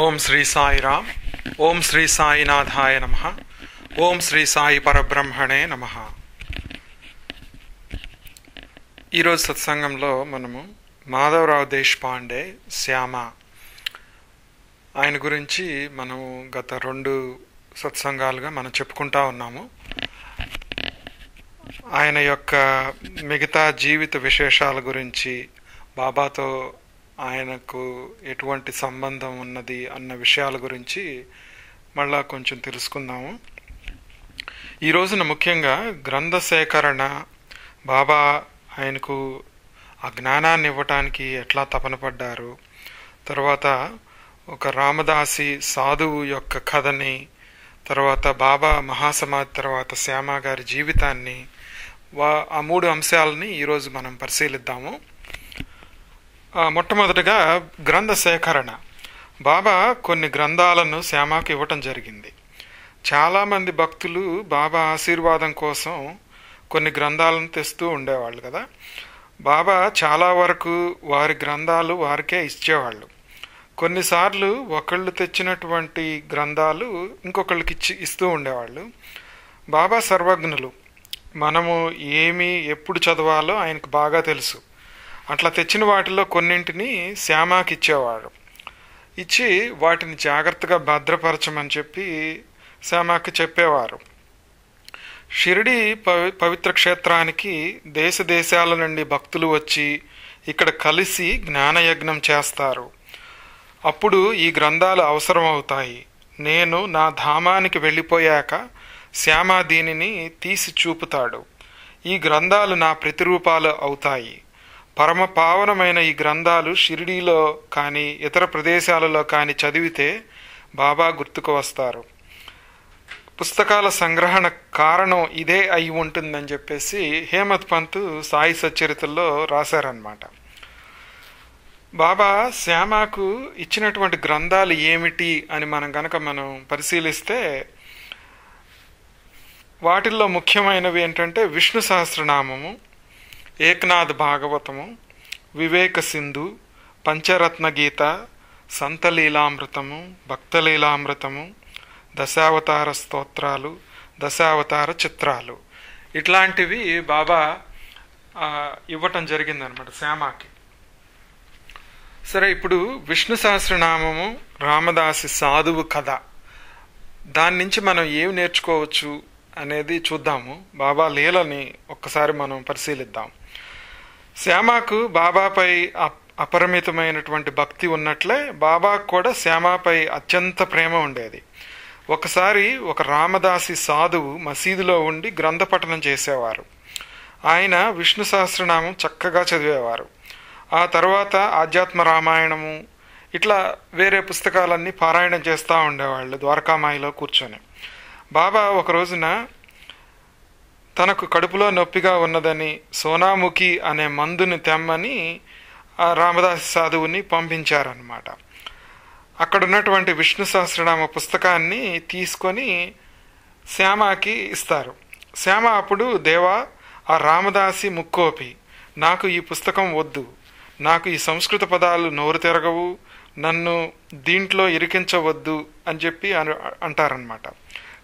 ఓం శ్రీ సాయిరామ్. ఓం శ్రీ సాయినాథాయ నమః. ఓం శ్రీ సాయి పరబ్రహ్మణే నమః. ఈరోజు సత్సంగంలో మనము మాధవరావు దేశపాండే శ్యామ ఆయన గురించి మనము గత 2 సత్సంగాలుగా మనం చెప్పుకుంటా ఉన్నాము. ఆయన యొక్క మిగతా జీవిత విశేషాల గురించి, బాబాతో ఆయనకు ఎటువంటి సంబంధం ఉన్నది అన్న విషయాల గురించి మళ్ళా కొంచెం తెలుసుకుందాము. ఈ రోజున ముఖ్యంగా గ్రంథ సేకరణ, బాబా ఆయనకు ఆ జ్ఞానాన్ని ఇవ్వటానికి ఎట్లా తపన పడ్డారు, తర్వాత ఒక రామదాసి సాధువు యొక్క కథని, తర్వాత బాబా మహాసమాధి తర్వాత శ్యామ గారి జీవితాన్ని, ఆ 3 అంశాలని ఈరోజు మనం పరిశీలిద్దాము. మొట్టమొదటిగా గ్రంథ సేకరణ. బాబా కొన్ని గ్రంథాలను శ్యామకు ఇవ్వటం జరిగింది. చాలామంది భక్తులు బాబా ఆశీర్వాదం కోసం కొన్ని గ్రంథాలను తెస్తూ ఉండేవాళ్ళు కదా. బాబా చాలా వరకు వారి గ్రంథాలు వారికే ఇచ్చేవాళ్ళు. కొన్నిసార్లు ఒకళ్ళు తెచ్చినటువంటి గ్రంథాలు ఇంకొకళ్ళకి ఇస్తూ ఉండేవాళ్ళు. బాబా సర్వజ్ఞులు, మనము ఏమి ఎప్పుడు చదవాలో ఆయనకు బాగా తెలుసు. అట్లా తెచ్చిన వాటిలో కొన్నింటిని శ్యామకి ఇచ్చేవాడు. ఇచ్చి వాటిని జాగ్రత్తగా భద్రపరచమని చెప్పి శ్యామకి చెప్పేవారు. షిరిడి పవిత్ర క్షేత్రానికి దేశ దేశాల నుండి భక్తులు వచ్చి ఇక్కడ కలిసి జ్ఞానయజ్ఞం చేస్తారు. అప్పుడు ఈ గ్రంథాలు అవసరం అవుతాయి. నేను నా ధామానికి వెళ్ళిపోయాక శ్యామ దీనిని తీసి చూపుతాడు. ఈ గ్రంథాలు నా ప్రతిరూపాలు అవుతాయి. పరమ పావనమైన ఈ గ్రంథాలు షిరిడీలో కానీ ఇతర ప్రదేశాలలో కానీ చదివితే బాబా గుర్తుకు వస్తారు. పుస్తకాల సంగ్రహణ కారణం ఇదే అయి ఉంటుందని చెప్పేసి హేమత్ పంత్ సాయి సచ్చరితల్లో రాశారన్నమాట. బాబా శ్యామకు ఇచ్చినటువంటి గ్రంథాలు ఏమిటి అని మనం పరిశీలిస్తే వాటిల్లో ముఖ్యమైనవి ఏంటంటే విష్ణు సహస్రనామము, ఏకనాథ్ భాగవతము, వివేక సింధు, పంచరత్న గీత, సంతలీలామృతము, భక్తలీలామృతము, దశావతార స్తోత్రాలు, దశావతార చిత్రాలు, ఇట్లాంటివి బాబా ఇవ్వటం జరిగిందనమాట శ్యామకి. సరే, ఇప్పుడు విష్ణు సహస్రనామము, రామదాసి సాధువు కథ, దాని నుంచి మనం ఏమి నేర్చుకోవచ్చు అనేది చూద్దాము. బాబా లీలని ఒక్కసారి మనం పరిశీలిద్దాం. శ్యామకు బాబాపై అపరిమితమైనటువంటి భక్తి ఉన్నట్లే బాబాకు కూడా శ్యామపై అత్యంత ప్రేమ ఉండేది. ఒకసారి ఒక రామదాసి సాధువు మసీదులో ఉండి గ్రంథ పఠనం చేసేవారు. ఆయన విష్ణు సహస్రనామం చక్కగా చదివేవారు. ఆ తర్వాత ఆధ్యాత్మ రామాయణము, ఇట్లా వేరే పుస్తకాలన్నీ పారాయణం చేస్తూ ఉండేవాళ్ళు ద్వారకామాయిలో కూర్చొని. బాబా ఒక రోజున తనకు కడుపులో నొప్పిగా ఉన్నదని సోనాముఖి అనే మందుని తెమ్మని ఆ రామదాసి సాధువుని పంపించారన్నమాట. అక్కడ ఉన్నటువంటి విష్ణు సహస్రనామ పుస్తకాన్ని తీసుకొని శ్యామకి ఇస్తారు. శ్యామ అప్పుడు, దేవా, ఆ రామదాసి ముక్కోపి, నాకు ఈ పుస్తకం వద్దు, నాకు ఈ సంస్కృత పదాలు నోరు తిరగవు, నన్ను దీంట్లో ఇరికించవద్దు అని చెప్పి అంటారనమాట.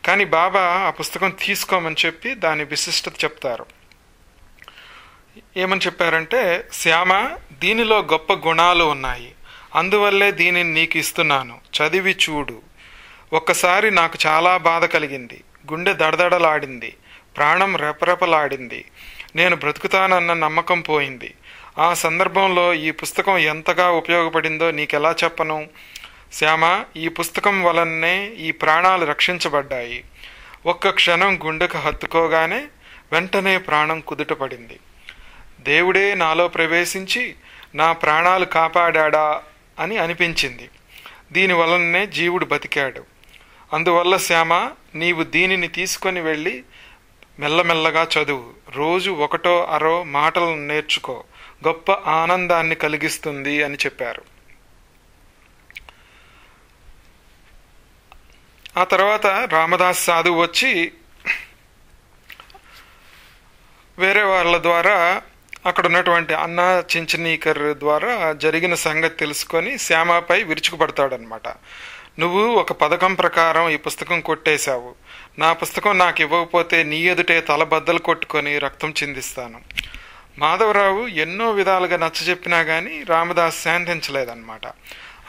కానీ బాబా ఆ పుస్తకం తీసుకోమని చెప్పి దాని విశిష్టత చెప్తారు. ఏమని చెప్పారంటే, శ్యామ, దీనిలో గొప్ప గుణాలు ఉన్నాయి, అందువల్లే దీనిని నీకు ఇస్తున్నాను, చదివి చూడు. ఒక్కసారి నాకు చాలా బాధ కలిగింది, గుండె దడదడలాడింది, ప్రాణం రెపరెపలాడింది, నేను బ్రతుకుతానన్న నమ్మకం పోయింది. ఆ సందర్భంలో ఈ పుస్తకం ఎంతగా ఉపయోగపడిందో నీకెలా చెప్పను? శ్యామ, ఈ పుస్తకం వలనే ఈ ప్రాణాలు రక్షించబడ్డాయి. ఒక్క క్షణం గుండెకు హత్తుకోగానే వెంటనే ప్రాణం కుదుటపడింది. దేవుడే నాలో ప్రవేశించి నా ప్రాణాలు కాపాడా అని అనిపించింది. దీని వలననే జీవుడు బతికాడు. అందువల్ల శ్యామ, నీవు దీనిని తీసుకొని వెళ్ళి మెల్లమెల్లగా చదువు. రోజు 1-2 మాటలను నేర్చుకో, గొప్ప ఆనందాన్ని కలిగిస్తుంది అని చెప్పారు. ఆ తర్వాత రామదాస్ సాధువు వచ్చి వేరే వాళ్ళ ద్వారా అక్కడ ఉన్నటువంటి అన్నా చించనీకర్ ద్వారా జరిగిన సంగతి తెలుసుకొని శ్యామపై విరుచుకుపడతాడనమాట. నువ్వు ఒక పథకం ప్రకారం ఈ పుస్తకం కొట్టేశావు, నా పుస్తకం నాకు ఇవ్వకపోతే నీ ఎదుటే తలబద్దలు కొట్టుకొని రక్తం చిందిస్తాను. మాధవరావు ఎన్నో విధాలుగా నచ్చజెప్పినా కానీ రామదాస్ శాంతించలేదన్నమాట.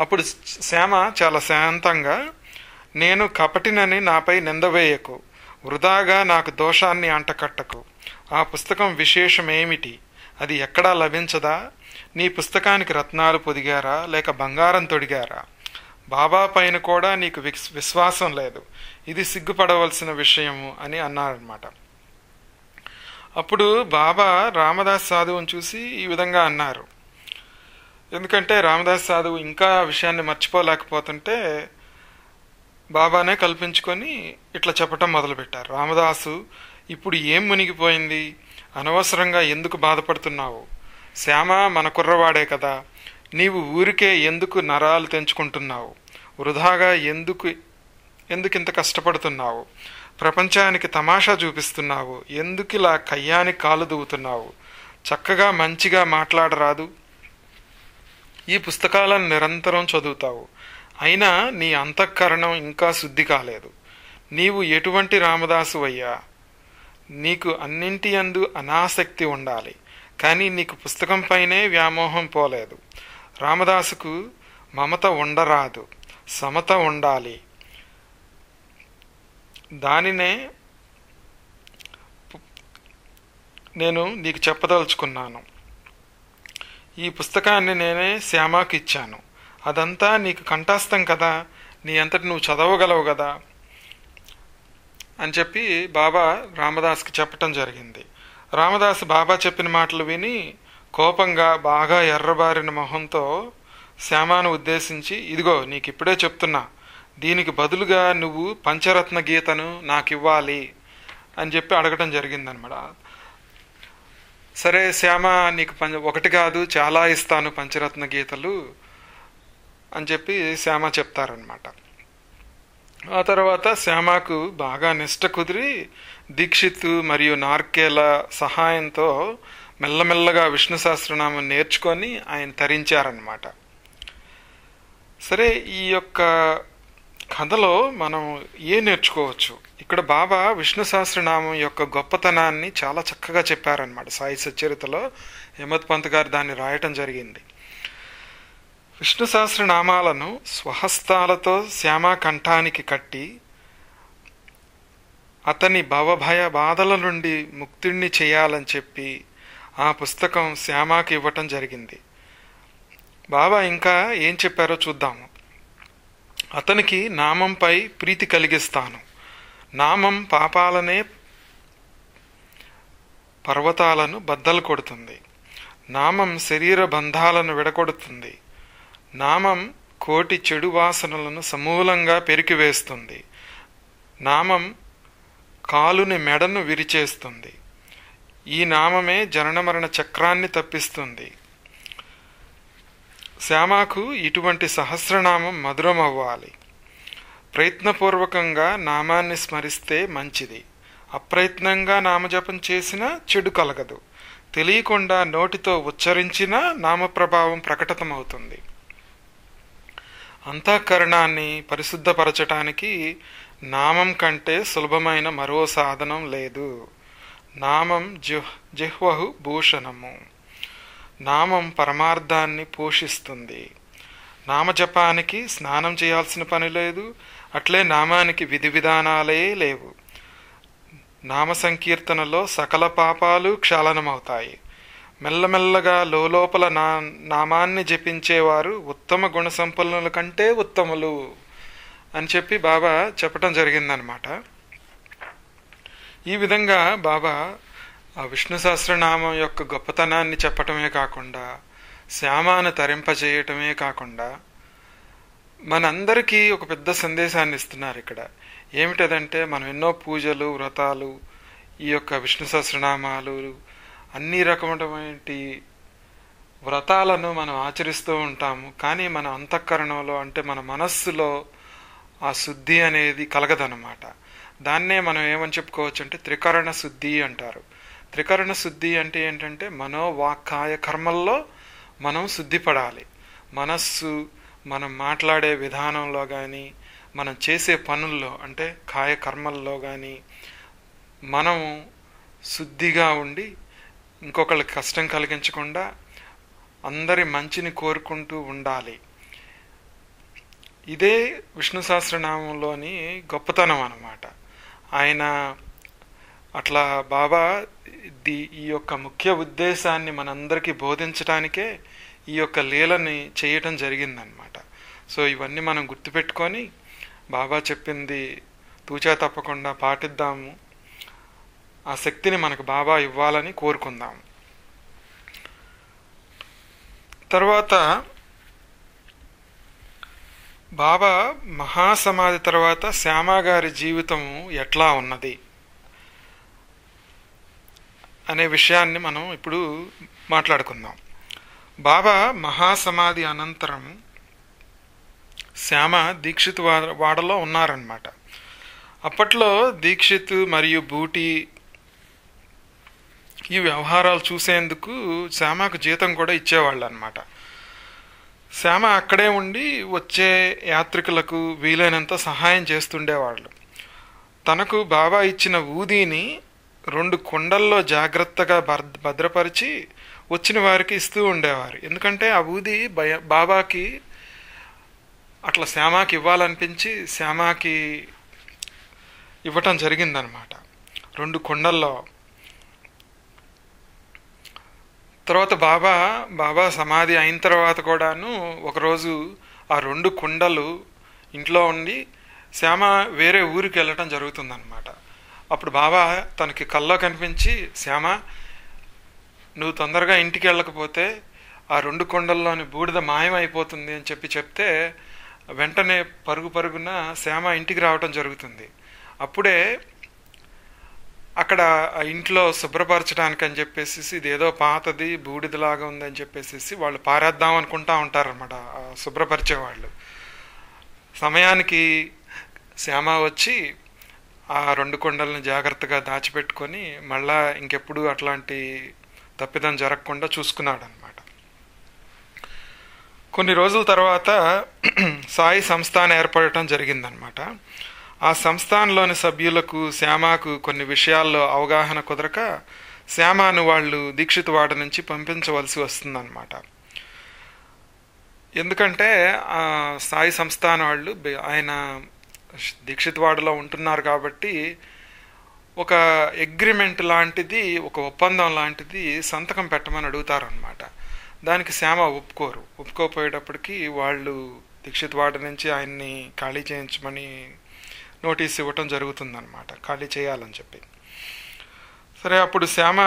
అప్పుడు శ్యామ చాలా శాంతంగా, నేను కపటినని నాపై నిందవేయకు, వృధాగా నాకు దోషాన్ని అంటకట్టకు. ఆ పుస్తకం విశేషమేమిటి? అది ఎక్కడా లభించదా? నీ పుస్తకానికి రత్నాలు పొదిగారా లేక బంగారం తొడిగారా? బాబా పైన కూడా నీకు విశ్వాసం లేదు, ఇది సిగ్గుపడవలసిన విషయము అని అన్నారనమాట. అప్పుడు బాబా రామదాస్ సాధువుని చూసి ఈ విధంగా అన్నారు. ఎందుకంటే రామదాస్ సాధువు ఇంకా ఆ విషయాన్ని మర్చిపోలేకపోతుంటే బాబానే కల్పించుకొని ఇట్లా చెప్పటం మొదలుపెట్టారు. రామదాసు, ఇప్పుడు ఏం మునిగిపోయింది? అనవసరంగా ఎందుకు బాధపడుతున్నావు? శ్యామ మన కుర్రవాడే కదా, నీవు ఊరికే ఎందుకు నరాలు తెంచుకుంటున్నావు? వృధాగా ఎందుకింత కష్టపడుతున్నావు? ప్రపంచానికి తమాషా చూపిస్తున్నావు? ఎందుకిలా కయ్యానికి కాలు దువ్వుతున్నావు? చక్కగా మంచిగా మాట్లాడరాదు? ఈ పుస్తకాలను నిరంతరం చదువుతావు, అయినా నీ అంతఃకరణం ఇంకా శుద్ధి కాలేదు. నీవు ఎటువంటి రామదాసు అయ్యా? నీకు అన్నింటి యందు అనాసక్తి ఉండాలి, కానీ నీకు పుస్తకం పైనే వ్యామోహం పోలేదు. రామదాసుకు మమత ఉండరాదు, సమత ఉండాలి. దానినే నేను నీకు చెప్పదలుచుకున్నాను. ఈ పుస్తకాన్ని నేనే శ్యామకు ఇచ్చాను, అదంతా నీకు కంఠస్థం కదా, నీ అంతటి నువ్వు చదవగలవు కదా అని చెప్పి బాబా రామదాస్కి చెప్పటం జరిగింది. రామదాస్ బాబా చెప్పిన మాటలు విని కోపంగా బాగా ఎర్రబారిన మొహంతో శ్యామాను ఉద్దేశించి, ఇదిగో నీకు ఇప్పుడే చెప్తున్నా, దీనికి బదులుగా నువ్వు పంచరత్న గీతను నాకు ఇవ్వాలి అని చెప్పి అడగటం జరిగిందనమాట. సరే శ్యామ, నీకు ఒకటి కాదు చాలా ఇస్తాను పంచరత్న గీతలు అని చెప్పి శ్యామ చెప్తారనమాట. ఆ తర్వాత శ్యామకు బాగా నిష్ట కుదిరి దీక్షిత్ మరియు నార్కేల సహాయంతో మెల్లమెల్లగా విష్ణు సహస్రనామం నేర్చుకొని ఆయన తరించారనమాట. సరే, ఈ యొక్క కథలో మనం ఏం నేర్చుకోవచ్చు? ఇక్కడ బాబా విష్ణు సహస్రనామం యొక్క గొప్పతనాన్ని చాలా చక్కగా చెప్పారనమాట. సాయి సచ్చరితలో హేమత్ పంత్ గారు దాన్ని రాయటం జరిగింది. విష్ణు సహస్రనామాలను స్వహస్తాలతో శ్యామ కంఠానికి కట్టి అతని భవభయ బాధల నుండి ముక్తుణ్ణి చేయాలని చెప్పి ఆ పుస్తకం శ్యామకి ఇవ్వటం జరిగింది. బాబా ఇంకా ఏం చెప్పారో చూద్దాము. అతనికి నామంపై ప్రీతి కలిగిస్తాను. నామం పాపాలనే పర్వతాలను బద్దలు కొడుతుంది. నామం శరీర బంధాలను విడగొడుతుంది. నామం కోటి చెడు వాసనలను సమూలంగా పెరికివేస్తుంది. నామం కాలుని మెడను విరిచేస్తుంది. ఈ నామమే జనన మరణ చక్రాన్ని తప్పిస్తుంది. శ్యామకు ఇటువంటి సహస్రనామం మధురం అవ్వాలి. ప్రయత్నపూర్వకంగా నామాన్ని స్మరిస్తే మంచిది. అప్రయత్నంగా నామజపం చేసినా చెడు కలగదు. తెలియకుండా నోటితో ఉచ్చరించినా నామప్రభావం ప్రకటితమవుతుంది. అంతఃకరణాన్ని పరిశుద్ధపరచటానికి నామం కంటే సులభమైన మరో సాధనం లేదు. నామం జిహ్వహు భూషణము. నామం పరమార్థాన్ని పోషిస్తుంది. నామజపానికి స్నానం చేయాల్సిన పని లేదు. అట్లే నామానికి విధి విధానాలే లేవు. నామ సంకీర్తనలో సకల పాపాలు క్షాళనమవుతాయి. మెల్లమెల్లగా లోపల నామాన్ని జపించేవారు ఉత్తమ గుణ సంపన్నుల కంటే ఉత్తములు అని చెప్పి బాబా చెప్పటం జరిగిందనమాట. ఈ విధంగా బాబా ఆ విష్ణు సహస్రనామం యొక్క గొప్పతనాన్ని చెప్పటమే కాకుండా, శ్యామాను తరింపజేయటమే కాకుండా మనందరికీ ఒక పెద్ద సందేశాన్ని ఇస్తున్నారు ఇక్కడ. ఏమిటదంటే, మనం ఎన్నో పూజలు, వ్రతాలు, ఈ యొక్క విష్ణు సహస్రనామాలు, అన్ని రకమైన వ్రతాలను మనం ఆచరిస్తూ ఉంటాము. కానీ మన అంతఃకరణంలో, అంటే మన మనస్సులో ఆ శుద్ధి అనేది కలగదన్నమాట. దాన్నే మనం ఏమని చెప్పుకోవచ్చు అంటే త్రికరణ శుద్ధి అంటారు. త్రికరణ శుద్ధి అంటే ఏంటంటే మనోవాక్కాయ కర్మల్లో మనం శుద్ధిపడాలి. మనస్సు, మనం మాట్లాడే విధానంలో కానీ, మనం చేసే పనుల్లో అంటే కాయ కర్మల్లో కానీ మనం శుద్ధిగా ఉండి ఇంకొకళ్ళకి కష్టం కలిగించకుండా అందరి మంచిని కోరుకుంటూ ఉండాలి. ఇదే విష్ణు సహస్రనామంలోని గొప్పతనం అన్నమాట. ఆయన అట్లా బాబా ఈ యొక్క ముఖ్య ఉద్దేశాన్ని మనందరికీ బోధించడానికే ఈ యొక్క లీలని చేయటం జరిగిందనమాట. సో ఇవన్నీ మనం గుర్తుపెట్టుకొని బాబా చెప్పింది తూచా తప్పకుండా పాటిద్దాము. ఆ శక్తిని మనకు బాబా ఇవ్వాలని కోరుకుందాము. తర్వాత బాబా మహాసమాధి తర్వాత శ్యామ గారి జీవితం ఎట్లా ఉన్నది అనే విషయాన్ని మనం ఇప్పుడు మాట్లాడుకుందాం. బాబా మహాసమాధి అనంతరం శ్యామ దీక్షిత్ వాడలో ఉన్నారన్నమాట. అప్పట్లో దీక్షిత్ మరియు బూటి ఈ వ్యవహారాలు చూసేందుకు శ్యామకు జీతం కూడా ఇచ్చేవాళ్ళు అన్నమాట. శ్యామ అక్కడే ఉండి వచ్చే యాత్రికులకు వీలైనంత సహాయం చేస్తుండేవాళ్ళు. తనకు బాబా ఇచ్చిన ఊదీని 2 కుండల్లో జాగ్రత్తగా భద్రపరిచి వచ్చిన వారికి ఇస్తూ ఉండేవారు. ఎందుకంటే ఆ ఊది బాబాకి అట్లా శ్యామకి ఇవ్వాలనిపించి శ్యామకి ఇవ్వటం జరిగిందనమాట 2 కుండల్లో. తర్వాత బాబా సమాధి అయిన తర్వాత కూడాను ఒకరోజు ఆ 2 కుండలు ఇంట్లో ఉండి శ్యామ వేరే ఊరికి వెళ్ళటం జరుగుతుందన్నమాట. అప్పుడు బాబా తనకి కల్లో కనిపించి, శ్యామ నువ్వు తొందరగా ఇంటికి వెళ్ళకపోతే ఆ 2 కుండల్లోని బూడిద మాయమైపోతుంది అని చెప్తే వెంటనే పరుగున శ్యామ ఇంటికి రావటం జరుగుతుంది. అప్పుడే అక్కడ ఆ ఇంట్లో శుభ్రపరచడానికి అని చెప్పేసి ఇదేదో పాతది బూడిదలాగా ఉందని చెప్పేసి వాళ్ళు పారేద్దాం అనుకుంటా ఉంటారన్నమాట శుభ్రపరిచేవాళ్ళు. సమయానికి శ్యామ వచ్చి ఆ 2 కుండలను జాగ్రత్తగా దాచిపెట్టుకొని మళ్ళా ఇంకెప్పుడు అట్లాంటి తప్పిదం జరగకుండా చూసుకున్నాడు అనమాట. కొన్ని రోజుల తర్వాత సాయి సంస్థానం ఏర్పడటం జరిగిందనమాట. ఆ సంస్థానంలోని సభ్యులకు శ్యామకు కొన్ని విషయాల్లో అవగాహన కుదరక శ్యామను వాళ్ళు దీక్షిత్ వాడ నుంచి పంపించవలసి వస్తుందన్నమాట. ఎందుకంటే ఆ సాయి సంస్థానం వాళ్ళు ఆయన దీక్షిత్ వాడలో ఉంటున్నారు కాబట్టి ఒక అగ్రిమెంట్ లాంటిది, ఒక ఒప్పందం లాంటిది సంతకం పెట్టమని అడుగుతారనమాట. దానికి శ్యామ ఒప్పుకోపోయేటప్పటికి వాళ్ళు దీక్షిత్ వాడ నుంచి ఆయన్ని ఖాళీ చేయించమని నోటీస్ ఇవ్వటం జరుగుతుందన్నమాట, ఖాళీ చేయాలని చెప్పి. సరే, అప్పుడు శ్యామ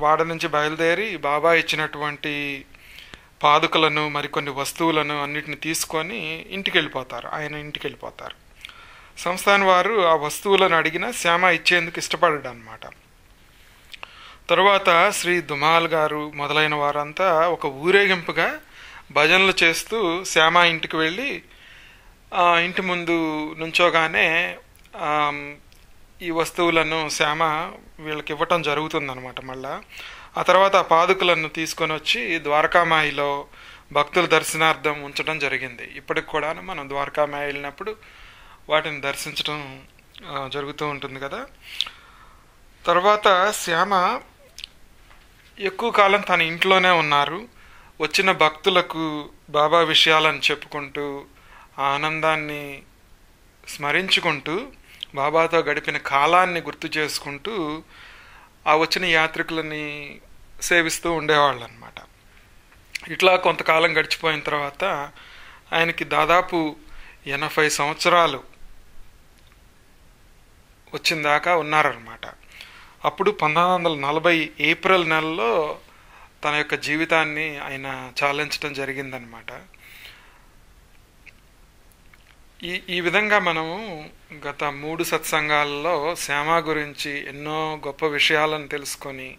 వాడ నుంచి బయలుదేరి బాబా ఇచ్చినటువంటి పాదుకలను మరికొన్ని వస్తువులను అన్నిటిని తీసుకొని ఆయన ఇంటికి వెళ్ళిపోతారు. సంస్థాన్ వారు ఆ వస్తువులను అడిగినా శ్యామ ఇచ్చేందుకు ఇష్టపడ్డాడు అనమాట. తరువాత శ్రీ దుమాల్ గారు మొదలైన వారంతా ఒక ఊరేగింపుగా భజనలు చేస్తూ శ్యామ ఇంటికి వెళ్ళి ఇంటి ముందు నుంచోగానే ఈ వస్తువులను శ్యామ వీళ్ళకి ఇవ్వటం జరుగుతుందన్నమాట. మళ్ళా ఆ తర్వాత ఆ పాదుకలను తీసుకొని వచ్చి ద్వారకామాయిలో భక్తుల దర్శనార్థం ఉంచడం జరిగింది. ఇప్పటికి కూడా మనం ద్వారకామాయి వెళ్ళినప్పుడు వాటిని దర్శించడం జరుగుతూ ఉంటుంది కదా. తర్వాత శ్యామ ఎక్కువ కాలం తన ఇంట్లోనే ఉన్నారు. వచ్చిన భక్తులకు బాబా విషయాలను చెప్పుకుంటూ ఆనందాన్ని స్మరించుకుంటూ బాబాతో గడిపిన కాలాన్ని గుర్తు చేసుకుంటూ ఆ వచ్చిన యాత్రికులని సేవిస్తూ ఉండేవాళ్ళు అనమాట. ఇట్లా కొంతకాలం గడిచిపోయిన తర్వాత ఆయనకి దాదాపు 80 సంవత్సరాలు వచ్చిన దాకా ఉన్నారనమాట. అప్పుడు 1940 ఏప్రిల్ నెలలో తన యొక్క జీవితాన్ని ఆయన చాలించడం జరిగిందనమాట. ఈ విధంగా మనము గత 3 సత్సంగాల్లో శ్యామ గురించి ఎన్నో గొప్ప విషయాలను తెలుసుకొని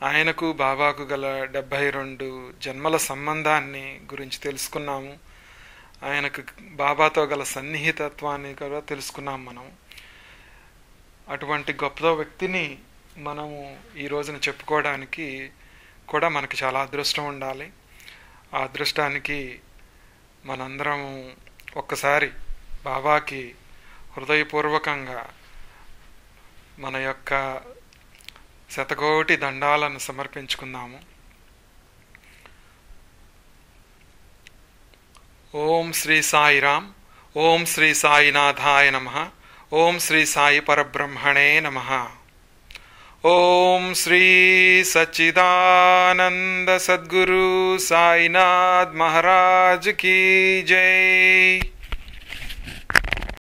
ఆయనకు బాబాకు గల 72 జన్మల సంబంధాన్ని గురించి తెలుసుకున్నాము. ఆయనకు బాబాతో గల సన్నిహితత్వాన్ని కూడా తెలుసుకున్నాం మనం. అటువంటి గొప్ప వ్యక్తిని మనము ఈ రోజున చెప్పుకోవడానికి కూడా మనకి చాలా అదృష్టం ఉండాలి. ఆ అదృష్టానికి మనందరం ఒక్కసారి బాబాకి హృదయపూర్వకంగా మన యొక్క శతకోటి దండాలను సమర్పించుకుందాము. ఓం శ్రీ సాయిరామ్. ఓం శ్రీ సాయినాథాయ నమః. ఓం శ్రీ సాయి పరబ్రహ్మణే నమః. ఓం శ్రీ సచ్చిదానంద సద్గురు సాయినాథ్ మహారాజ్ కీ జై.